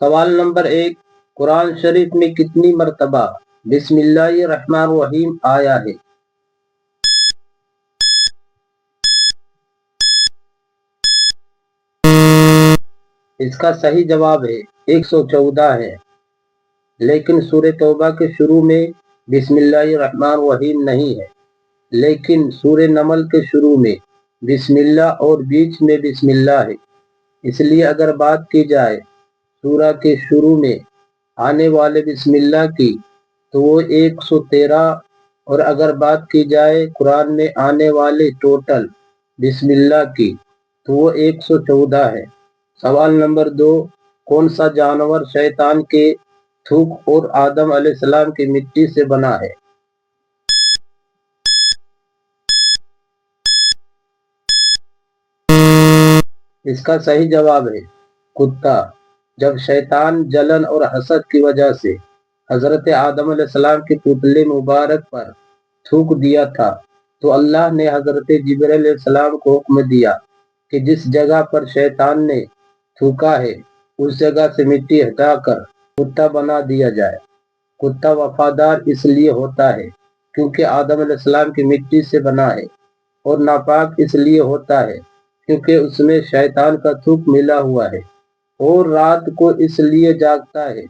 سوال نمبر 1، قرآن شریف میں کتنی مرتبہ بسم اللہ الرحمن الرحیم آیا ہے؟ اس کا صحیح جواب ہے 114 ہے، لیکن سورہ توبہ کے شروع میں بسم اللہ الرحمن الرحیم نہیں ہے، لیکن سورہ نمل کے شروع میں بسم اللہ اور بیچ میں بسم اللہ ہے۔ اس لیے اگر بات کی جائے سورہ کے شروع میں آنے والے بسم اللہ کی تو وہ 113، اور اگر بات کی جائے قرآن میں آنے والے ٹوٹل بسم اللہ کی تو وہ 114 ہے۔ سوال نمبر 2، کون سا جانور شیطان کے تھوک اور آدم علیہ السلام کی مٹی سے بنا ہے؟ اس کا صحیح جواب ہے کتا۔ جب شیطان جلن اور حسد کی وجہ سے حضرت آدم علیہ السلام کی پتلی مبارک پر تھوک دیا تھا تو اللہ نے حضرت جبرائیل علیہ السلام کو حکم دیا کہ جس جگہ پر شیطان نے تھوکا ہے اس جگہ سے مٹی ہٹا کر کتا بنا دیا جائے۔ کتا وفادار اس لیے ہوتا ہے کیونکہ آدم علیہ السلام کی مٹی سے بنا ہے، اور ناپاک اس لیے ہوتا ہے کیونکہ اس میں شیطان کا تھوک ملا ہوا ہے، اور رات کو اس لیے جاگتا ہے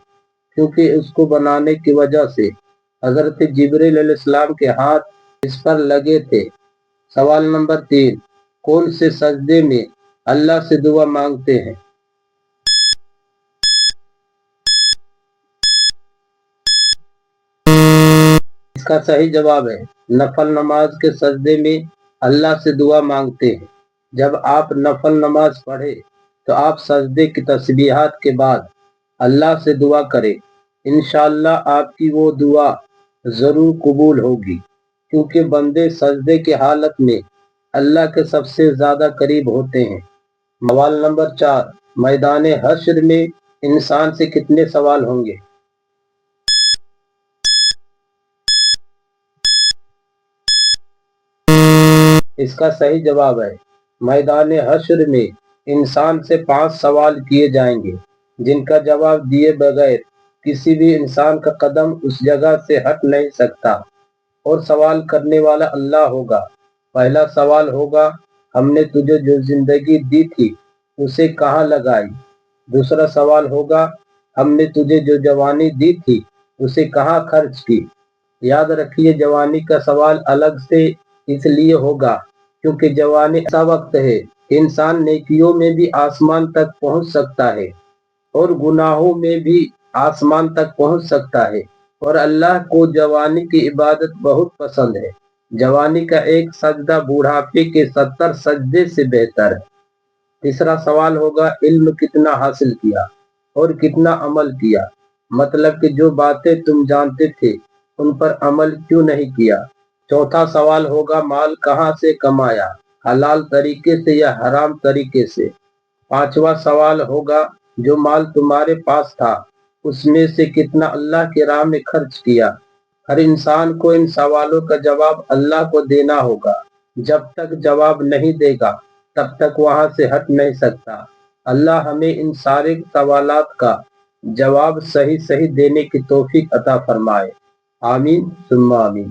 کیونکہ اس کو بنانے کی وجہ سے حضرت جبرائیل علیہ السلام کے ہاتھ اس پر لگے تھے۔ سوال نمبر 3، کون سے سجدے میں اللہ سے دعا مانگتے ہیں؟ اس کا صحیح جواب ہے نفل نماز کے سجدے میں اللہ سے دعا مانگتے ہیں۔ جب آپ نفل نماز پڑھے تو آپ سجدے کی تسبیحات کے بعد اللہ سے دعا کریں، انشاءاللہ آپ کی وہ دعا ضرور قبول ہوگی، کیونکہ بندے سجدے کی حالت میں اللہ کے سب سے زیادہ قریب ہوتے ہیں۔ سوال نمبر 4، میدان حشر میں انسان سے کتنے سوال ہوں گے؟ اس کا صحیح جواب ہے میدان حشر میں انسان سے 5 سوال کیے جائیں گے، جن کا جواب دیے بغیر کسی بھی انسان کا قدم اس جگہ سے ہٹ نہیں سکتا، اور سوال کرنے والا اللہ ہوگا۔ پہلا سوال ہوگا، ہم نے تجھے جو زندگی دی تھی اسے کہاں لگائی؟ دوسرا سوال ہوگا، ہم نے تجھے جو جوانی دی تھی اسے کہاں خرچ کی؟ یاد رکھیے جوانی کا سوال الگ سے اس لیے ہوگا کیونکہ جوانی ایسا وقت ہے انسان نیکیوں میں بھی آسمان تک پہنچ سکتا ہے اور گناہوں میں بھی آسمان تک پہنچ سکتا ہے، اور اللہ کو جوانی کی عبادت بہت پسند ہے۔ جوانی کا ایک سجدہ بوڑھاپے کے 70 سجدے سے بہتر ہے۔ تیسرا سوال ہوگا، علم کتنا حاصل کیا اور کتنا عمل کیا؟ مطلب کہ جو باتیں تم جانتے تھے ان پر عمل کیوں نہیں کیا؟ چوتھا سوال ہوگا، مال کہاں سے کمایا، حلال طریقے سے یا حرام طریقے سے؟ پانچواں سوال ہوگا، جو مال تمہارے پاس تھا اس میں سے کتنا اللہ کی راہ میں خرچ کیا؟ ہر انسان کو ان سوالوں کا جواب اللہ کو دینا ہوگا۔ جب تک جواب نہیں دے گا تب تک وہاں سے ہٹ نہیں سکتا۔ اللہ ہمیں ان سارے سوالات کا جواب صحیح دینے کی توفیق عطا فرمائے، آمین ثم آمین۔